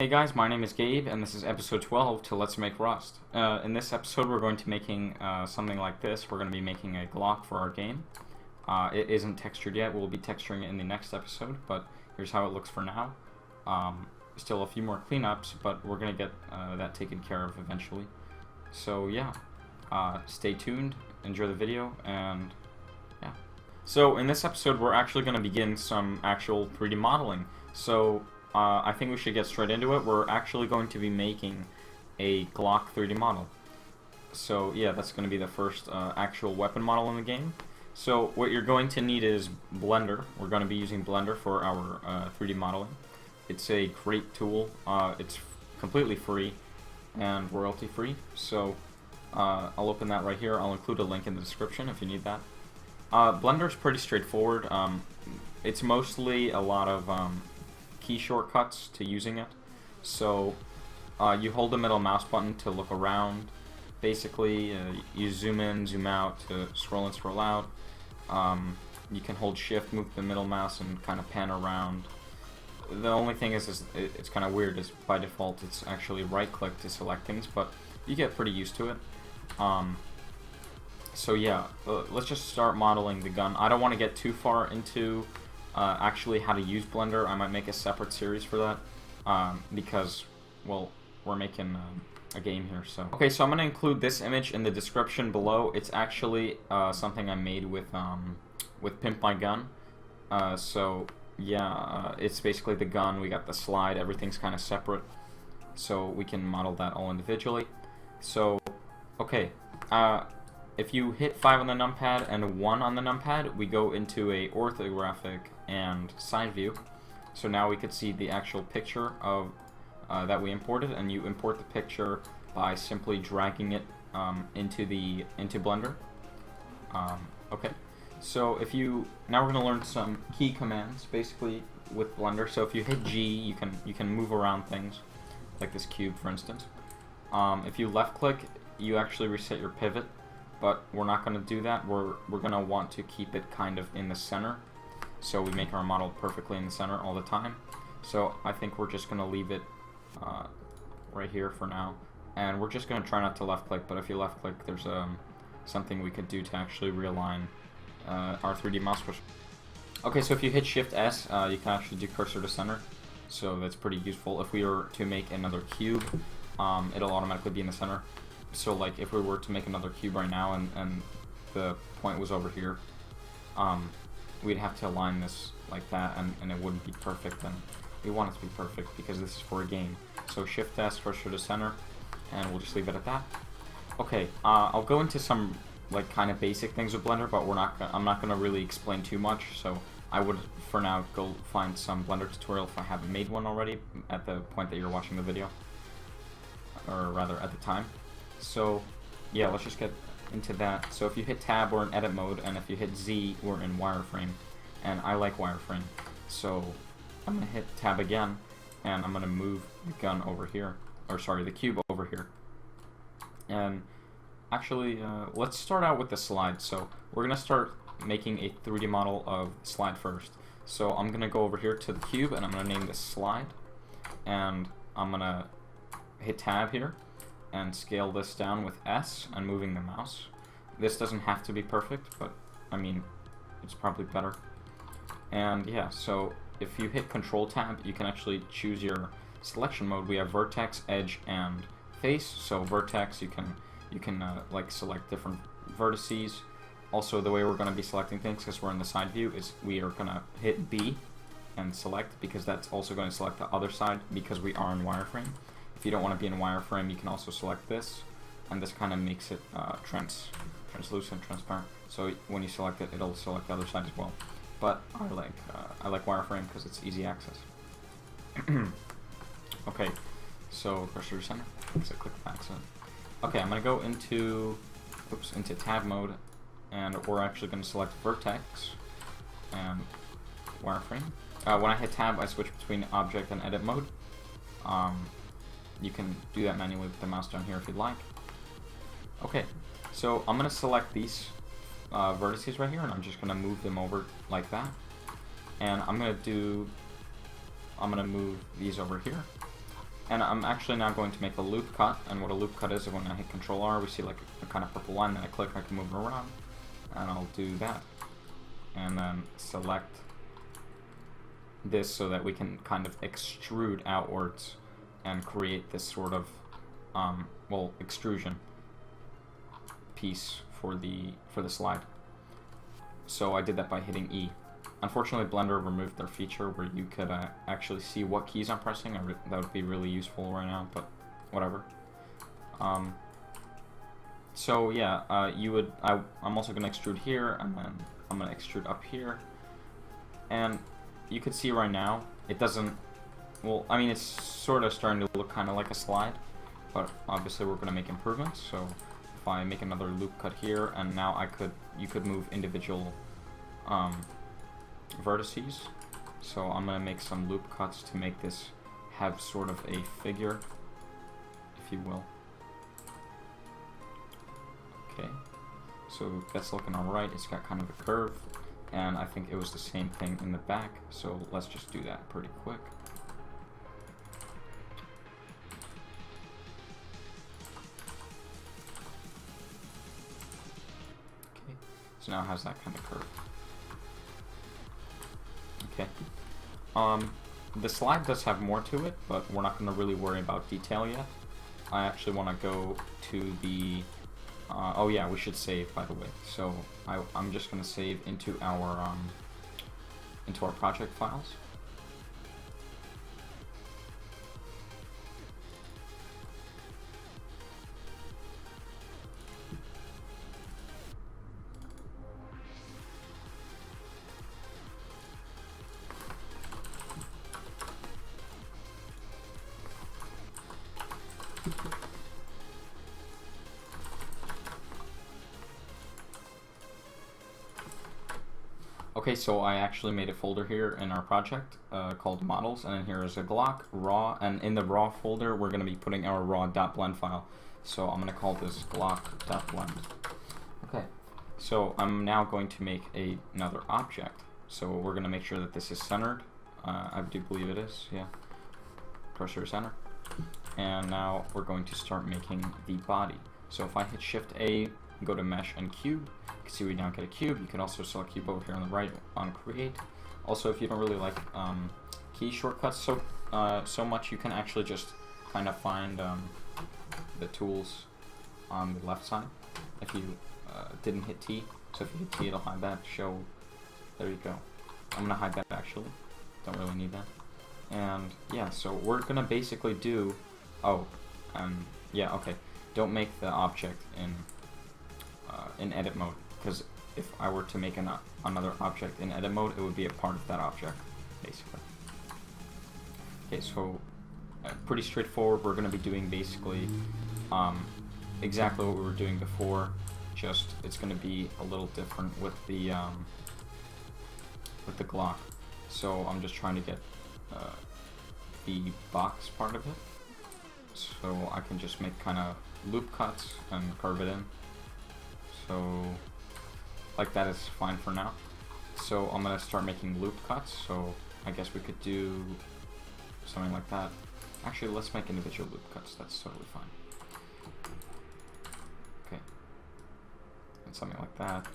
Hey guys, my name is Gabe, and this is episode 12 to Let's Make Rust. In this episode, we're going to be making something like this. We're going to be making a Glock for our game. It isn't textured yet. We'll be texturing it in the next episode, but here's how it looks for now. Still a few more cleanups, but we're going to get that taken care of eventually. So yeah, stay tuned, enjoy the video, and yeah. So in this episode, we're actually going to begin some actual 3D modeling. So I think we should get straight into it. We're actually going to be making a Glock 3D model. So yeah, that's going to be the first actual weapon model in the game. So what you're going to need is Blender. We're going to be using Blender for our 3D modeling. It's a great tool. It's completely free and royalty free. So I'll open that right here. I'll include a link in the description if you need that. Blender's pretty straightforward. It's mostly a lot of key shortcuts to using it. So you hold the middle mouse button to look around. Basically, you zoom in, zoom out to scroll in, scroll out. You can hold shift, move the middle mouse, and kind of pan around. The only thing is it's kind of weird, is by default it's actually right click to select things, but you get pretty used to it. So yeah, let's just start modeling the gun. I don't want to get too far into actually how to use Blender. I might make a separate series for that because, well, we're making a game here. So okay, so I'm going to include this image in the description below. It's actually something I made with Pimp My Gun. So yeah, it's basically the gun. We got the slide. Everything's kind of separate, so we can model that all individually. So okay. If you hit 5 on the numpad and 1 on the numpad, we go into a orthographic and side view. So now we could see the actual picture of that we imported, and you import the picture by simply dragging it into Blender. Okay. So now we're going to learn some key commands basically with Blender. So if you hit G, you can move around things like this cube, for instance. If you left click, you actually reset your pivot. But we're not going to do that. We're going to want to keep it kind of in the center, so we make our model perfectly in the center all the time. So I think we're just going to leave it right here for now, and we're just going to try not to left click, but if you left click, there's something we could do to actually realign our 3D mouse push. Okay, so if you hit Shift S, you can actually do cursor to center, so that's pretty useful. If we were to make another cube, it'll automatically be in the center. So like if we were to make another cube right now and the point was over here, we'd have to align this like that, and it wouldn't be perfect, and we want it to be perfect because this is for a game. So Shift S, cursor to center, and we'll just leave it at that. Okay, I'll go into some like kind of basic things with Blender, but I'm not gonna really explain too much, so I would for now go find some Blender tutorial if I haven't made one already at the point that you're watching the video, or rather at the time. So yeah, let's just get into that. So if you hit tab, we're in edit mode, and if you hit Z, we're in wireframe, and I like wireframe. So I'm gonna hit tab again, and I'm gonna move the gun over here, or sorry, the cube over here. And actually, let's start out with the slide. So we're gonna start making a 3D model of the slide first. So I'm gonna go over here to the cube, and I'm gonna name this slide, and I'm gonna hit tab here and scale this down with S and moving the mouse. This doesn't have to be perfect, but I mean, it's probably better. And yeah, so if you hit Control tab, you can actually choose your selection mode. We have vertex, edge, and face. So vertex, you can like select different vertices. Also, the way we're going to be selecting things, because we're in the side view, is we are going to hit B and select, because that's also going to select the other side because we are in wireframe. If you don't want to be in wireframe, you can also select this, and this kind of makes it translucent, transparent. So when you select it, it'll select the other side as well. But I like wireframe because it's easy access. Okay, so cursor to center. So click the accident. Okay, I'm gonna go into tab mode, and we're actually going to select vertex and wireframe. When I hit tab, I switch between object and edit mode. You can do that manually with the mouse down here if you'd like. Okay, so I'm going to select these vertices right here, and I'm just going to move them over like that. And I'm going to move these over here. And I'm actually now going to make a loop cut, and what a loop cut is when I hit Control R, we see like a kind of purple line that I click, I can move it around, and I'll do that. And then select this so that we can kind of extrude outwards and create this sort of, well, extrusion piece for the slide. So I did that by hitting E. Unfortunately, Blender removed their feature where you could actually see what keys I'm pressing. That would be really useful right now, but whatever. So yeah, I'm also going to extrude here, and then I'm going to extrude up here. And you could see right now, it doesn't, well, I mean, it's sort of starting to look kind of like a slide, but obviously we're going to make improvements. So if I make another loop cut here, and now you could move individual vertices. So I'm going to make some loop cuts to make this have sort of a figure, if you will. Okay, so that's looking alright. It's got kind of a curve, and I think it was the same thing in the back, so let's just do that pretty quick. Okay, so now it has that kind of curve. Okay. The slide does have more to it, but we're not going to really worry about detail yet. I actually want to go to the... oh yeah, we should save, by the way. So I'm just going to save into our project files. Okay, so I actually made a folder here in our project called models, and then here is a Glock, raw, and in the raw folder we're going to be putting our raw.blend file. So I'm going to call this glock.blend. Okay, so I'm now going to make another object. So we're going to make sure that this is centered. I do believe it is, yeah. Cursor center. And now we're going to start making the body. So if I hit Shift A, go to Mesh and Cube, you can see we now get a cube. You can also select cube over here on the right on Create. Also, if you don't really like key shortcuts so much, you can actually just kind of find the tools on the left side. If you didn't hit T, so if you hit T, it'll hide that. Show. There you go. I'm gonna hide that actually. Don't really need that. And yeah, so we're gonna basically do. Oh, yeah, okay. Don't make the object in edit mode, because if I were to make another object in edit mode, it would be a part of that object, basically. Okay, so pretty straightforward. We're going to be doing basically exactly what we were doing before, just it's going to be a little different with the Glock. So I'm just trying to get the box part of it, so I can just make kind of loop cuts and curve it in. So like that is fine for now. So I'm gonna start making loop cuts. So I guess we could do something like that. Actually, let's make individual loop cuts. That's totally fine. Okay, and something like that.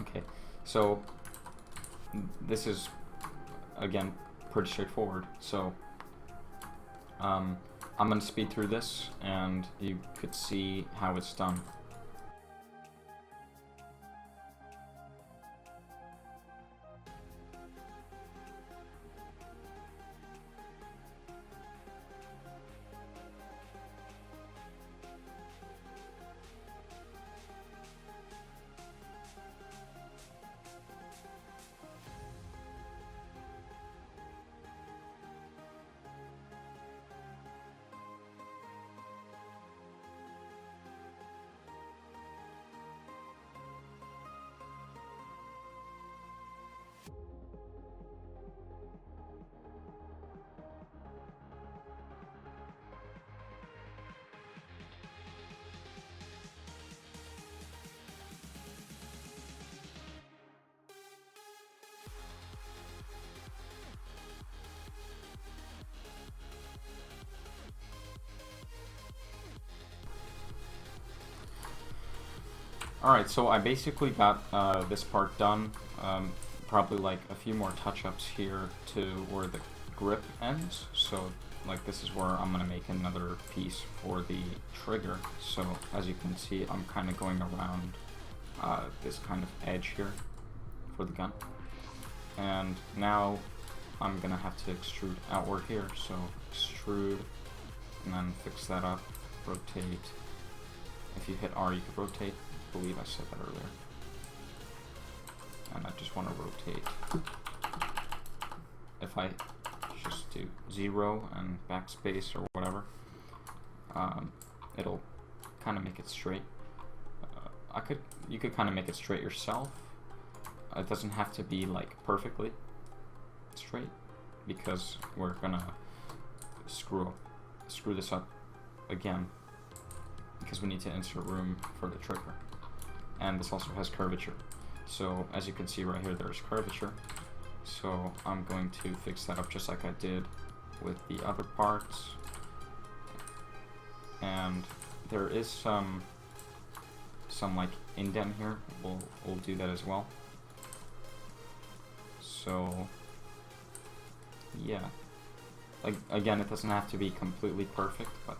Okay, so this is again pretty straightforward. So I'm going to speed through this, and you could see how it's done. Alright, so I basically got this part done. Probably like a few more touch-ups here to where the grip ends. So like this is where I'm going to make another piece for the trigger. So as you can see, I'm kind of going around this kind of edge here for the gun. And now I'm going to have to extrude outward here. So extrude and then fix that up, rotate. If you hit R, you can rotate. I believe I said that earlier. And I just want to rotate. If I just do 0 and backspace or whatever, it'll kind of make it straight. You could kind of make it straight yourself. It doesn't have to be like perfectly straight because we're gonna screw this up again because we need to insert room for the trigger. And this also has curvature. So as you can see right here, there's curvature. So I'm going to fix that up just like I did with the other parts. And there is some like indent here. We'll do that as well. So yeah, like again, it doesn't have to be completely perfect, but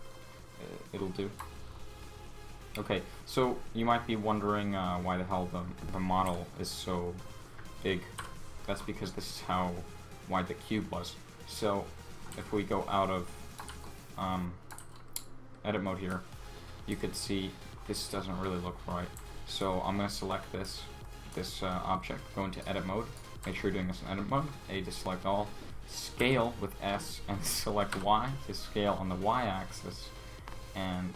it'll do. Okay, so you might be wondering why the hell the model is so big. That's because this is how wide the cube was. So if we go out of edit mode here, you could see this doesn't really look right. So I'm going to select this object, go into edit mode, make sure you're doing this in edit mode, A to select all, scale with S and select Y to scale on the Y axis, and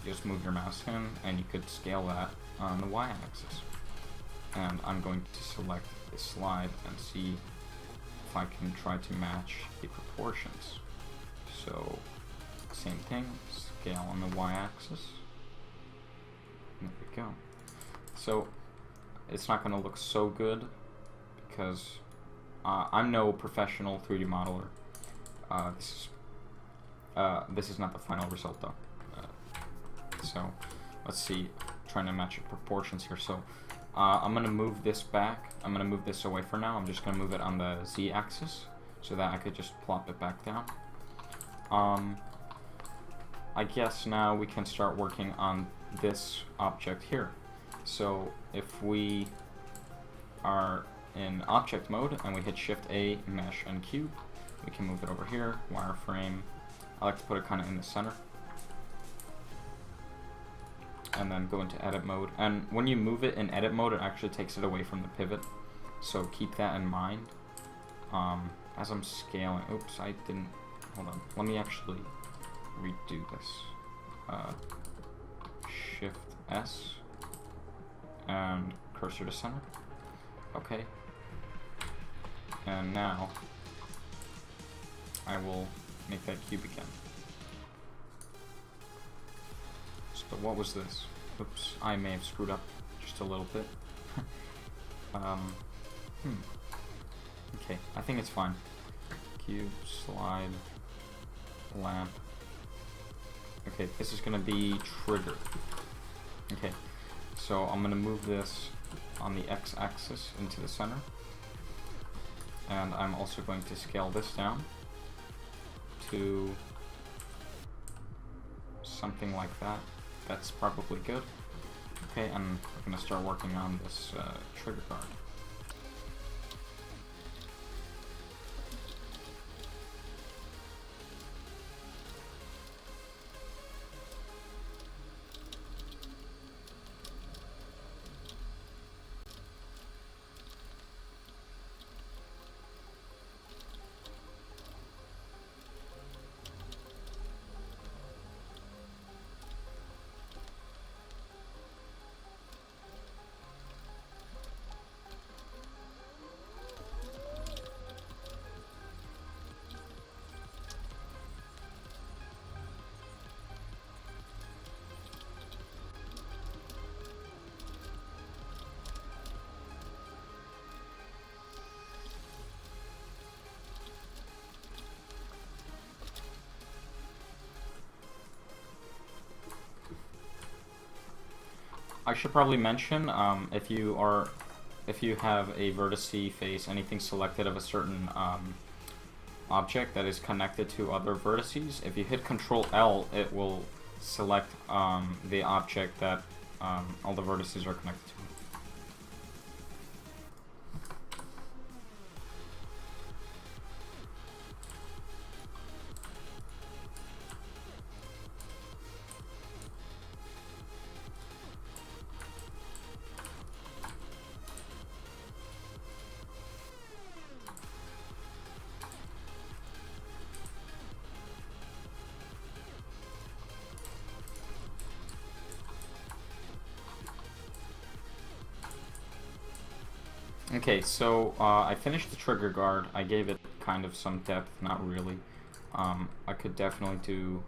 just move your mouse in and you could scale that on the Y axis. And I'm going to select this slide and see if I can try to match the proportions. So same thing, scale on the Y axis. There we go. So it's not going to look so good because I'm no professional 3D modeler. This is not the final result though. So let's see, trying to match the proportions here. So I'm going to move this back. I'm going to move this away for now. I'm just going to move it on the Z axis so that I could just plop it back down. I guess now we can start working on this object here. So if we are in object mode and we hit Shift A, Mesh, and Cube, we can move it over here, wireframe. I like to put it kind of in the center. And then go into edit mode. And when you move it in edit mode, it actually takes it away from the pivot. So keep that in mind. As I'm scaling, oops, I didn't, hold on. Let me actually redo this. Shift S and cursor to center. Okay. And now I will make that cube again. So what was this? Oops, I may have screwed up just a little bit. Okay, I think it's fine. Cube, slide, lamp. Okay, this is gonna be trigger. Okay, so I'm gonna move this on the x-axis into the center. And I'm also going to scale this down to something like that. That's probably good. Okay, and I'm going to start working on this trigger guard. I should probably mention, if you have a vertice face, anything selected of a certain object that is connected to other vertices, if you hit Control L, it will select the object that all the vertices are connected to. Okay, so I finished the trigger guard. I gave it kind of some depth, not really. I could definitely do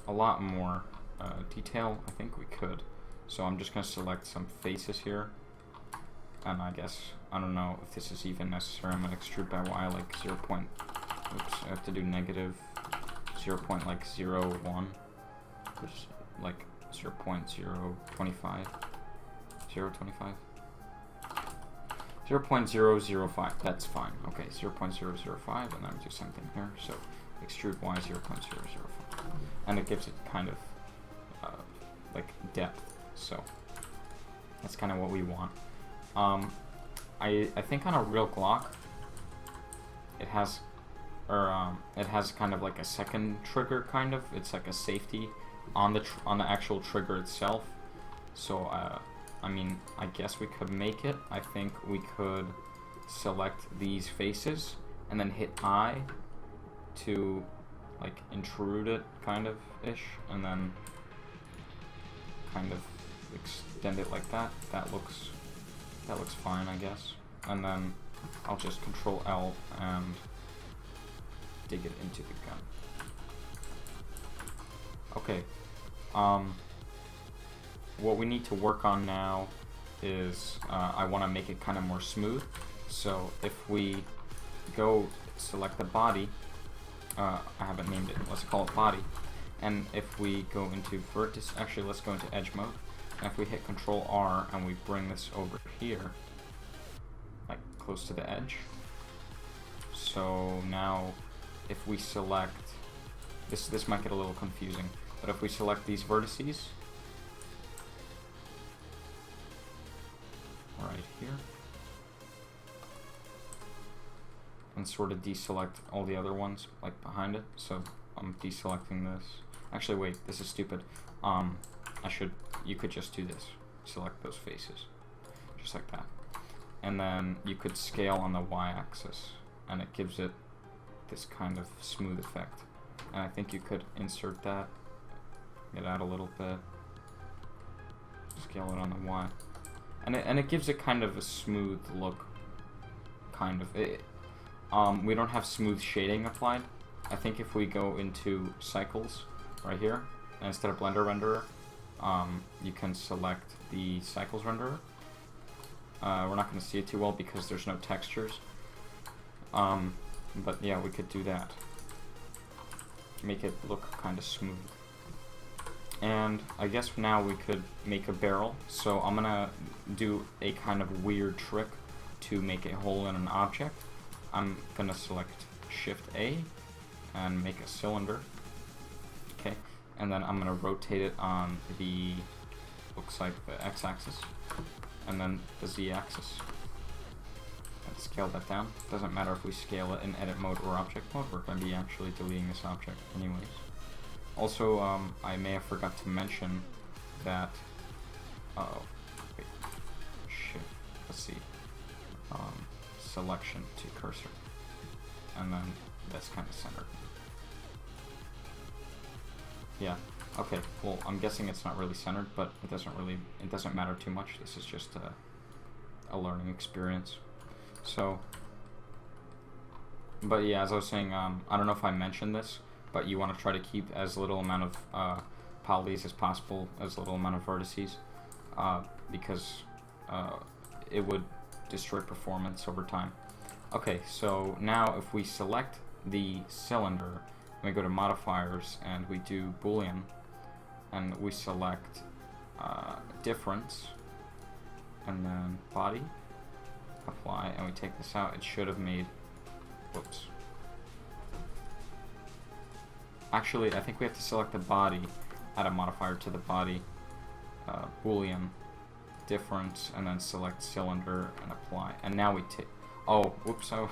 a lot more detail. I think we could. So I'm just going to select some faces here. And I guess, I don't know if this is even necessary. I'm going to extrude by Y like 0. Oops, I have to do negative 0.01, which is like 0.025. 0.005, that's fine. Okay, 0.005, and then do something here. So extrude Y 0.005, and it gives it kind of like depth. So that's kind of what we want. I think on a real Glock, it has kind of like a second trigger, kind of. It's like a safety on the actual trigger itself. So I mean, I guess we could make it. I think we could select these faces and then hit I to like intrude it, kind of ish, and then kind of extend it like that. That looks fine, I guess. And then I'll just Control L and dig it into the gun. Okay. What we need to work on now is I want to make it kind of more smooth. So if we go select the body, I haven't named it, let's call it body. And if we go into vertex, actually let's go into edge mode. And if we hit Control R and we bring this over here, like close to the edge. So now if we select, this might get a little confusing, but if we select these vertices, right here, and sort of deselect all the other ones like behind it. So I'm deselecting this. Actually, wait, this is stupid. You could just do this. Select those faces, just like that. And then you could scale on the Y-axis, and it gives it this kind of smooth effect. And I think you could insert that, get out a little bit, scale it on the Y. And it gives it kind of a smooth look, kind of. We don't have smooth shading applied. I think if we go into cycles right here, and instead of blender renderer, you can select the cycles renderer. We're not going to see it too well because there's no textures. But yeah, we could do that. Make it look kind of smooth. And I guess now we could make a barrel. So I'm gonna do a kind of weird trick to make a hole in an object. I'm gonna select Shift A and make a cylinder. Okay, and then I'm gonna rotate it on the, looks like the X-axis, and then the Z-axis. And scale that down. Doesn't matter if we scale it in edit mode or object mode. We're gonna be actually deleting this object anyways. Also, I may have forgot to mention that, wait, shit, let's see, selection to cursor, and then that's kind of centered. Yeah, okay, well, I'm guessing it's not really centered, but it doesn't matter too much. This is just a learning experience. So, but yeah, as I was saying, I don't know if I mentioned this, but you want to try to keep as little amount of polys as possible, as little amount of vertices, because it would destroy performance over time. Okay, so now if we select the cylinder, we go to modifiers and we do Boolean, and we select difference, and then body, apply, and we take this out. It should have made, whoops. Actually, I think we have to select the body, add a modifier to the body, Boolean, difference, and then select cylinder and apply. And now we take, oh, whoops, I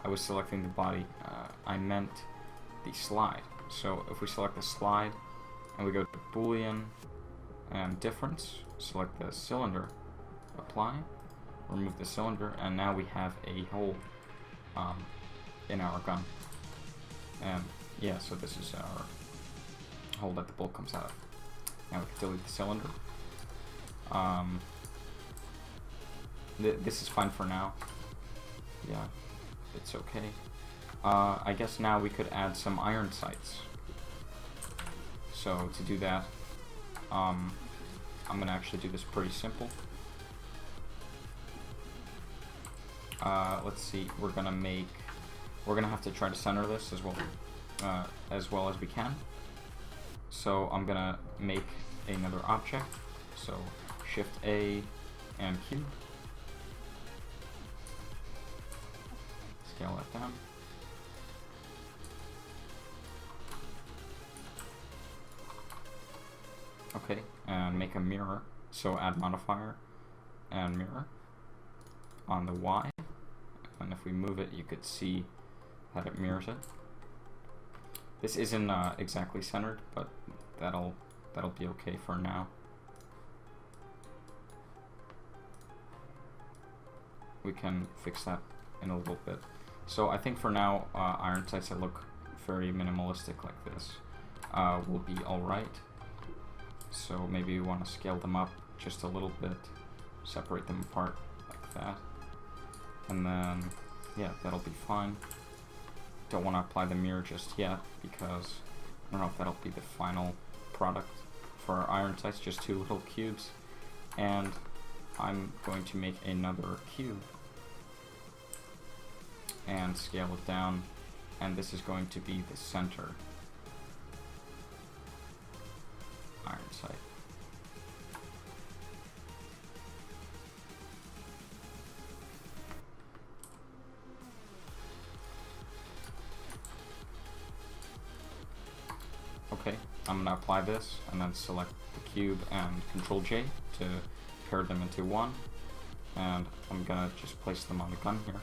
was selecting the body. I meant the slide. So if we select the slide, and we go to Boolean and difference, select the cylinder, apply, remove the cylinder, and now we have a hole in our gun. And yeah, so this is our hole that the bolt comes out of. Now we can delete the cylinder. This is fine for now. Yeah, it's okay. I guess now we could add some iron sights. So to do that, I'm gonna actually do this pretty simple. Let's see, we're gonna have to try to center this as well as we can. So I'm gonna make another object. So Shift A and Q. Scale that down. Okay, and make a mirror. So add modifier and mirror on the Y. And if we move it, you could see that it mirrors it. This isn't exactly centered, but that'll be okay for now. We can fix that in a little bit. So I think for now, iron sights that look very minimalistic like this will be alright. So maybe we want to scale them up just a little bit, separate them apart like that. And then, yeah, that'll be fine. Don't want to apply the mirror just yet because I don't know if that'll be the final product for our iron sights, just 2 little cubes. And I'm going to make another cube and scale it down, and this is going to be the center iron sight. Okay, I'm gonna apply this and then select the cube and Control J to pair them into one, and I'm gonna just place them on the gun here.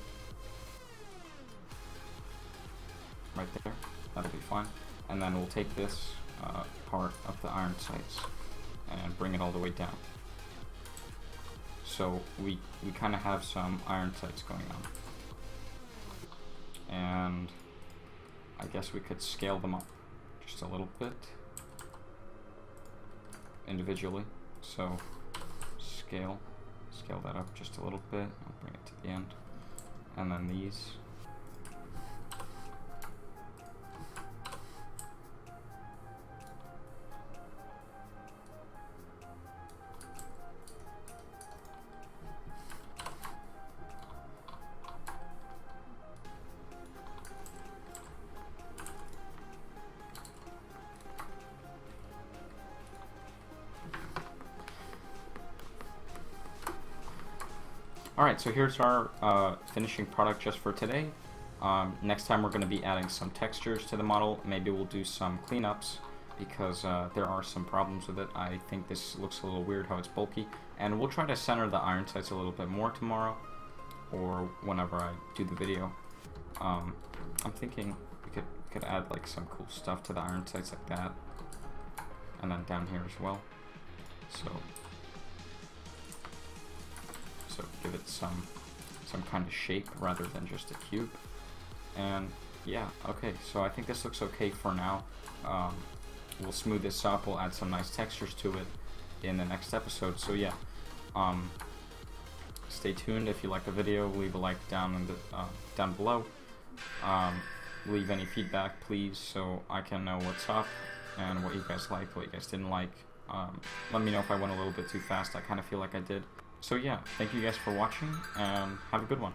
Right there, that'll be fine. And then we'll take this part of the iron sights and bring it all the way down. So we kind of have some iron sights going on. And I guess we could scale them up just a little bit individually. So scale that up just a little bit. I'll bring it to the end. And then these. Alright, so here's our finishing product just for today. Next time we're going to be adding some textures to the model. Maybe we'll do some cleanups because there are some problems with it. I think this looks a little weird how it's bulky. And we'll try to center the iron sights a little bit more tomorrow or whenever I do the video. I'm thinking we could add like some cool stuff to the iron sights like that. And then down here as well. So give it some kind of shape rather than just a cube. And yeah, okay, so I think this looks okay for now. We'll smooth this up, we'll add some nice textures to it in the next episode. So yeah, stay tuned. If you like the video, leave a like down in the down below. Leave any feedback please, so I can know what's up and what you guys liked, what you guys didn't like. Let me know if I went a little bit too fast. I kind of feel like I did. So yeah, thank you guys for watching, and have a good one.